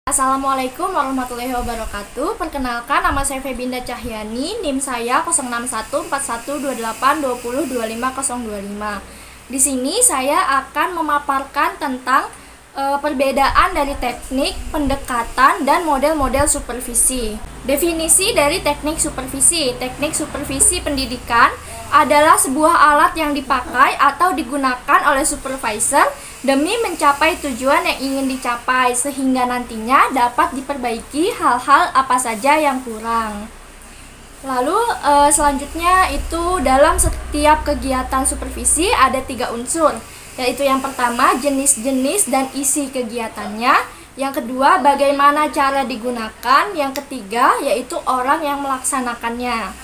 Assalamualaikum warahmatullahi wabarakatuh. Perkenalkan, nama saya Febinda Cahyani, NIM saya 06141282025025. Di sini saya akan memaparkan tentang perbedaan dari teknik, pendekatan, dan model-model supervisi. Definisi dari teknik supervisi. Teknik supervisi pendidikan adalah sebuah alat yang dipakai atau digunakan oleh supervisor demi mencapai tujuan yang ingin dicapai, sehingga nantinya dapat diperbaiki hal-hal apa saja yang kurang. Lalu selanjutnya itu dalam setiap kegiatan supervisi ada 3 unsur, yaitu yang pertama jenis-jenis dan isi kegiatannya, yang kedua bagaimana cara digunakan, yang ketiga yaitu orang yang melaksanakannya.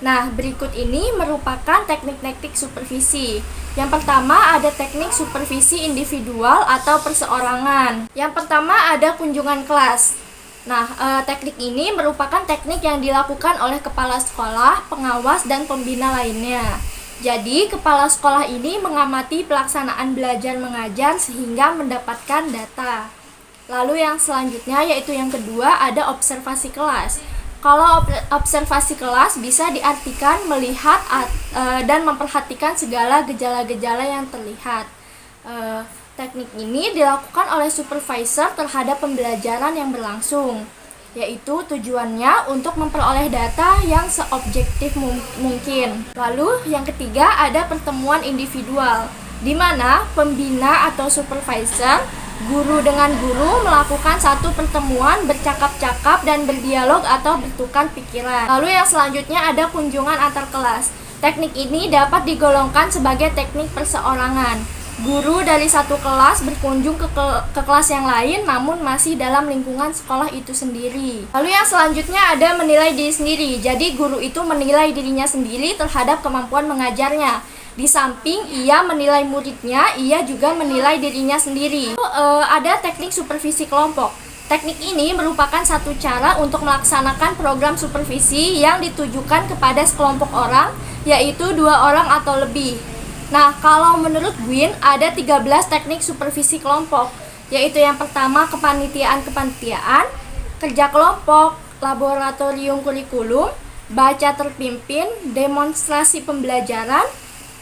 Nah, berikut ini merupakan teknik-teknik supervisi. Yang pertama ada teknik supervisi individual atau perseorangan. Yang pertama ada kunjungan kelas. Nah, teknik ini merupakan teknik yang dilakukan oleh kepala sekolah, pengawas, dan pembina lainnya. Jadi, kepala sekolah ini mengamati pelaksanaan belajar mengajar sehingga mendapatkan data. Lalu yang selanjutnya yaitu yang kedua ada observasi kelas. Kalau observasi kelas bisa diartikan melihat dan memperhatikan segala gejala-gejala yang terlihat. Teknik ini dilakukan oleh supervisor terhadap pembelajaran yang berlangsung, yaitu tujuannya untuk memperoleh data yang seobjektif mungkin. Lalu yang ketiga ada pertemuan individual, di mana pembina atau supervisor, guru dengan guru melakukan satu pertemuan, bercakap-cakap dan berdialog atau bertukar pikiran. Lalu yang selanjutnya ada kunjungan antar kelas. Teknik ini dapat digolongkan sebagai teknik perseorangan. Guru dari satu kelas berkunjung ke kelas yang lain namun masih dalam lingkungan sekolah itu sendiri. Lalu yang selanjutnya ada menilai diri sendiri. Jadi guru itu menilai dirinya sendiri terhadap kemampuan mengajarnya. Di samping ia menilai muridnya, ia juga menilai dirinya sendiri. Ada teknik supervisi kelompok. Teknik ini merupakan satu cara untuk melaksanakan program supervisi yang ditujukan kepada sekelompok orang, yaitu 2 orang atau lebih. Nah, kalau menurut Gwyn ada 13 teknik supervisi kelompok, yaitu yang pertama kepanitiaan, kerja kelompok, laboratorium kurikulum, baca terpimpin, demonstrasi pembelajaran,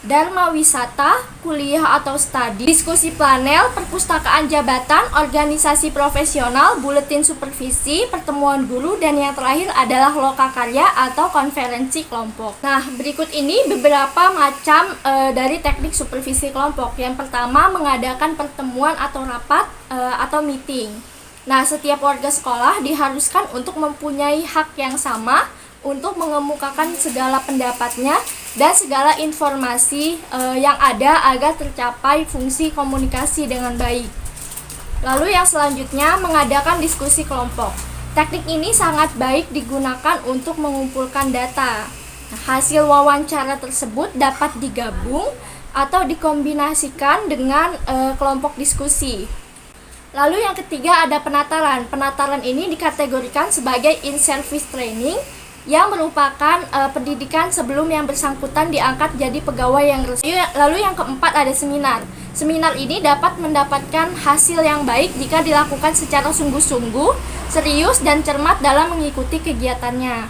dharma wisata, kuliah atau studi, diskusi panel, perpustakaan jabatan, organisasi profesional, buletin supervisi, pertemuan guru, dan yang terakhir adalah lokakarya atau konferensi kelompok. Nah, berikut ini beberapa macam dari teknik supervisi kelompok. Yang pertama, mengadakan pertemuan atau rapat atau meeting. Nah, setiap warga sekolah diharuskan untuk mempunyai hak yang sama untuk mengemukakan segala pendapatnya dan segala informasi yang ada agar tercapai fungsi komunikasi dengan baik. Lalu yang selanjutnya mengadakan diskusi kelompok. Teknik ini sangat baik digunakan untuk mengumpulkan data. Nah, hasil wawancara tersebut dapat digabung atau dikombinasikan dengan kelompok diskusi. Lalu yang ketiga ada penataran. Penataran ini dikategorikan sebagai in-service training yang merupakan pendidikan sebelum yang bersangkutan diangkat jadi pegawai yang resmi. Lalu yang keempat ada seminar. Seminar ini dapat mendapatkan hasil yang baik jika dilakukan secara sungguh-sungguh, serius, dan cermat dalam mengikuti kegiatannya.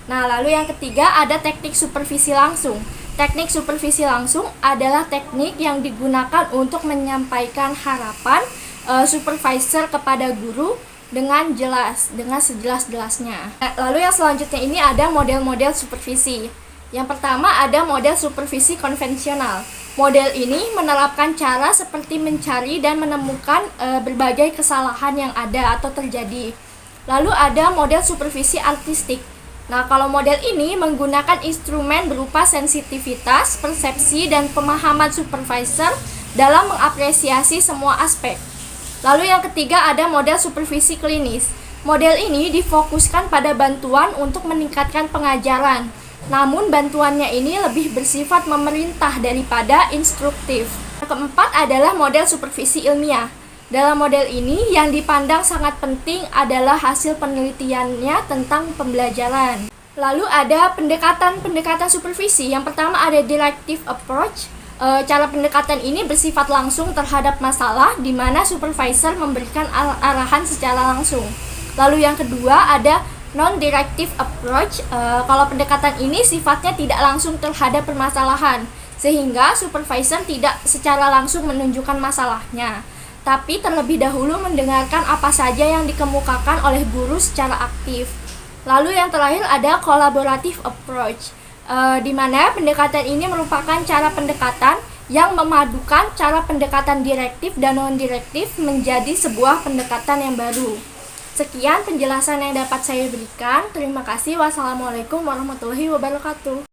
Nah, lalu yang ketiga ada teknik supervisi langsung. Teknik supervisi langsung adalah teknik yang digunakan untuk menyampaikan harapan supervisor kepada guru dengan jelas, dengan sejelas-jelasnya. Lalu yang selanjutnya ini ada model-model supervisi. Yang pertama ada model supervisi konvensional. Model ini menerapkan cara seperti mencari dan menemukan berbagai kesalahan yang ada atau terjadi. Lalu ada model supervisi artistik. Nah, kalau model ini menggunakan instrumen berupa sensitivitas, persepsi, dan pemahaman supervisor dalam mengapresiasi semua aspek. Lalu yang ketiga ada model supervisi klinis. Model ini difokuskan pada bantuan untuk meningkatkan pengajaran. Namun bantuannya ini lebih bersifat memerintah daripada instruktif. Yang keempat adalah model supervisi ilmiah. Dalam model ini yang dipandang sangat penting adalah hasil penelitiannya tentang pembelajaran. Lalu ada pendekatan supervisi. Yang pertama ada directive approach. Cara pendekatan ini bersifat langsung terhadap masalah, di mana supervisor memberikan arahan secara langsung. Lalu yang kedua ada non-directive approach. Kalau pendekatan ini sifatnya tidak langsung terhadap permasalahan, sehingga supervisor tidak secara langsung menunjukkan masalahnya, tapi terlebih dahulu mendengarkan apa saja yang dikemukakan oleh guru secara aktif. Lalu yang terakhir ada collaborative approach, di mana pendekatan ini merupakan cara pendekatan yang memadukan cara pendekatan direktif dan non-direktif menjadi sebuah pendekatan yang baru. Sekian penjelasan yang dapat saya berikan. Terima kasih. Wassalamualaikum warahmatullahi wabarakatuh.